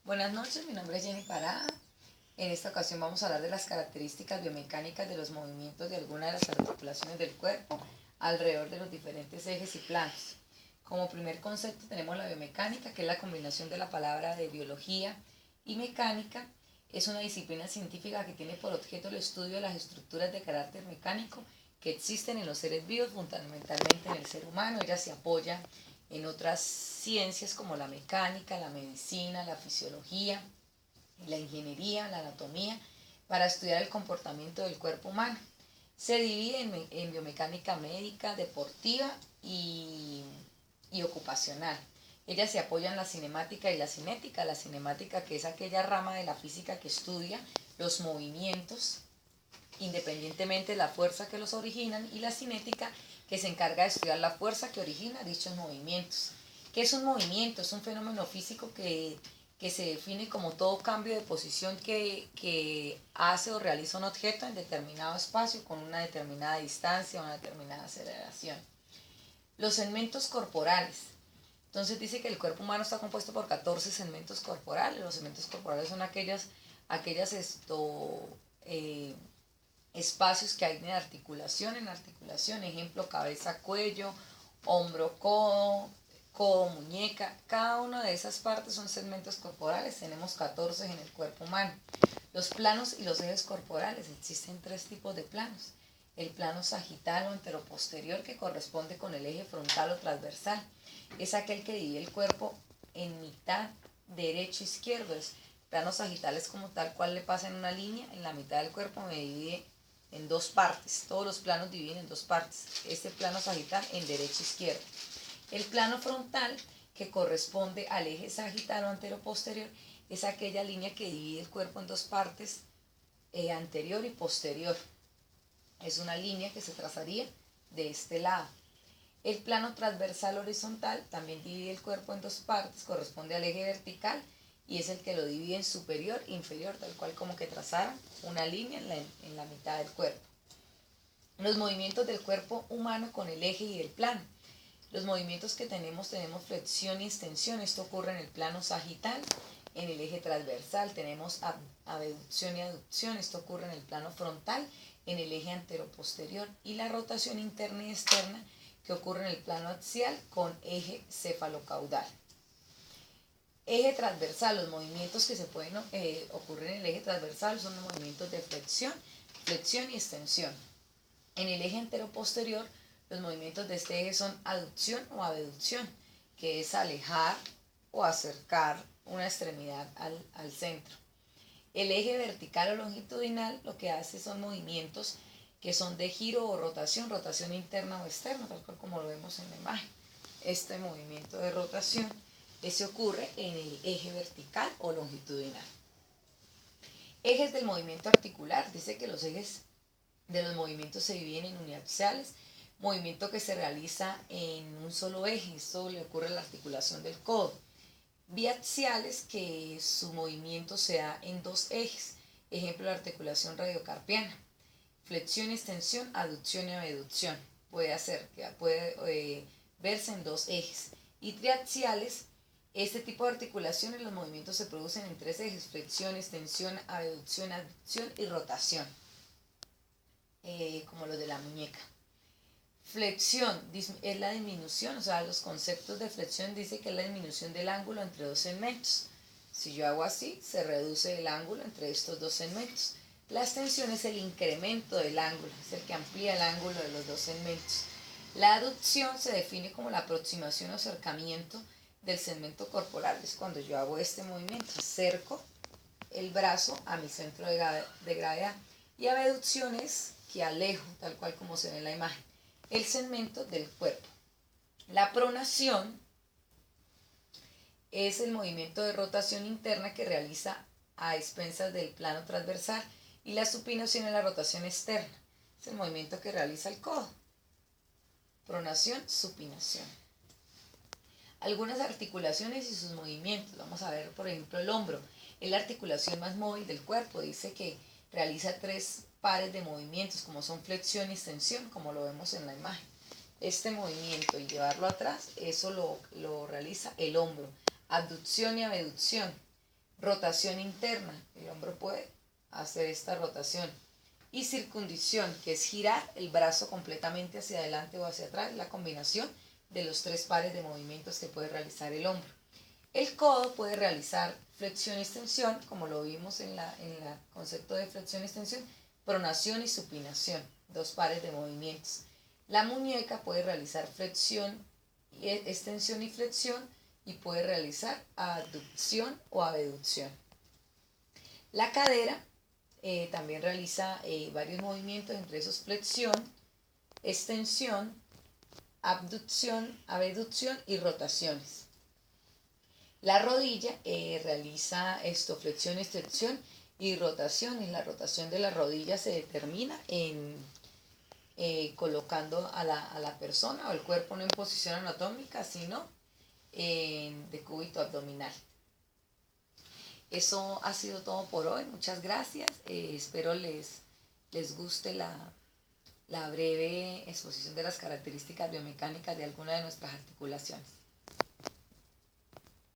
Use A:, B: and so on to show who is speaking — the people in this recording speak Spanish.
A: Buenas noches, mi nombre es Jenny Parada. En esta ocasión vamos a hablar de las características biomecánicas de los movimientos de algunas de las articulaciones del cuerpo alrededor de los diferentes ejes y planos. Como primer concepto tenemos la biomecánica, que es la combinación de la palabra de biología y mecánica. Es una disciplina científica que tiene por objeto el estudio de las estructuras de carácter mecánico que existen en los seres vivos, fundamentalmente en el ser humano. Ella se apoya en otras ciencias como la mecánica, la medicina, la fisiología, la ingeniería, la anatomía, para estudiar el comportamiento del cuerpo humano. Se divide en biomecánica médica, deportiva y ocupacional. Ella se apoya en la cinemática y la cinética. La cinemática, que es aquella rama de la física que estudia los movimientos independientemente de la fuerza que los originan, y la cinética, que se encarga de estudiar la fuerza que origina dichos movimientos. ¿Qué es un movimiento? Es un fenómeno físico que se define como todo cambio de posición que hace o realiza un objeto en determinado espacio con una determinada distancia o una determinada aceleración. Los segmentos corporales. Entonces dice que el cuerpo humano está compuesto por 14 segmentos corporales. Los segmentos corporales son aquellas espacios que hay en articulación, ejemplo, cabeza, cuello, hombro, codo, muñeca. Cada una de esas partes son segmentos corporales. Tenemos 14 en el cuerpo humano. Los planos y los ejes corporales. Existen 3 tipos de planos. El plano sagital o anteroposterior, que corresponde con el eje frontal o transversal. Es aquel que divide el cuerpo en mitad derecho-izquierdo. El plano sagital es como tal cual le pasa en una línea en la mitad del cuerpo, me divide en 2 partes. Todos los planos dividen en 2 partes. Este plano sagital en derecho-izquierdo. El plano frontal, que corresponde al eje sagital o anteroposterior, es aquella línea que divide el cuerpo en 2 partes, anterior y posterior. Es una línea que se trazaría de este lado. El plano transversal horizontal también divide el cuerpo en 2 partes, corresponde al eje vertical y es el que lo divide en superior e inferior, tal cual como que trazaran una línea en la mitad del cuerpo. Los movimientos del cuerpo humano con el eje y el plano. Los movimientos que tenemos flexión y extensión. Esto ocurre en el plano sagital. En el eje transversal tenemos abducción y aducción. Esto ocurre en el plano frontal, en el eje anteroposterior. Y la rotación interna y externa, que ocurre en el plano axial con eje cefalocaudal. Eje transversal. Los movimientos que se pueden ocurrir en el eje transversal son los movimientos de flexión y extensión. En el eje anteroposterior, los movimientos de este eje son aducción o abducción, que es alejar o acercar una extremidad al centro. El eje vertical o longitudinal lo que hace son movimientos que son de giro o rotación interna o externa, tal cual como lo vemos en la imagen. Este movimiento de rotación ocurre en el eje vertical o longitudinal. Ejes del movimiento articular. Dice que los ejes de los movimientos se dividen en uniaxiales, movimiento que se realiza en un solo eje. Esto le ocurre a la articulación del codo. Biaxiales, que su movimiento se da en 2 ejes. Ejemplo, la articulación radiocarpiana. Flexión y extensión, aducción y abducción. Puede verse en 2 ejes. Y triaxiales, este tipo de articulaciones, los movimientos se producen en 3 ejes: flexión, extensión, abducción, aducción y rotación, como los de la muñeca. Flexión es la disminución, o sea, los conceptos de flexión dice que es la disminución del ángulo entre 2 segmentos. Si yo hago así, se reduce el ángulo entre estos 2 segmentos. La extensión es el incremento del ángulo, es el que amplía el ángulo de los 2 segmentos. La aducción se define como la aproximación o acercamiento del segmento corporal. Es cuando yo hago este movimiento, acerco el brazo a mi centro de gravedad. Y abducción es que alejo, tal cual como se ve en la imagen, el segmento del cuerpo. La pronación es el movimiento de rotación interna que realiza a expensas del plano transversal, y la supinación es la rotación externa, es el movimiento que realiza el codo. Pronación, supinación. Algunas articulaciones y sus movimientos. Vamos a ver, por ejemplo, el hombro. Es la articulación más móvil del cuerpo. Dice que realiza 3 pares de movimientos, como son flexión y extensión, como lo vemos en la imagen. Este movimiento y llevarlo atrás, eso lo realiza el hombro. Abducción y abducción. Rotación interna, el hombro puede hacer esta rotación. Y circundición, que es girar el brazo completamente hacia adelante o hacia atrás, la combinación de los 3 pares de movimientos que puede realizar el hombro. El codo puede realizar flexión y extensión, como lo vimos en el concepto de flexión y extensión, pronación y supinación, 2 pares de movimientos. La muñeca puede realizar flexión, extensión y flexión, y puede realizar abducción o abducción. La cadera también realiza varios movimientos, entre esos flexión, extensión, abducción, abducción y rotaciones. La rodilla realiza flexión, extensión y rotaciones. La rotación de la rodilla se determina en colocando a la persona o el cuerpo no en posición anatómica, sino en decúbito abdominal. Eso ha sido todo por hoy. Muchas gracias. Espero les guste la breve exposición de las características biomecánicas de alguna de nuestras articulaciones.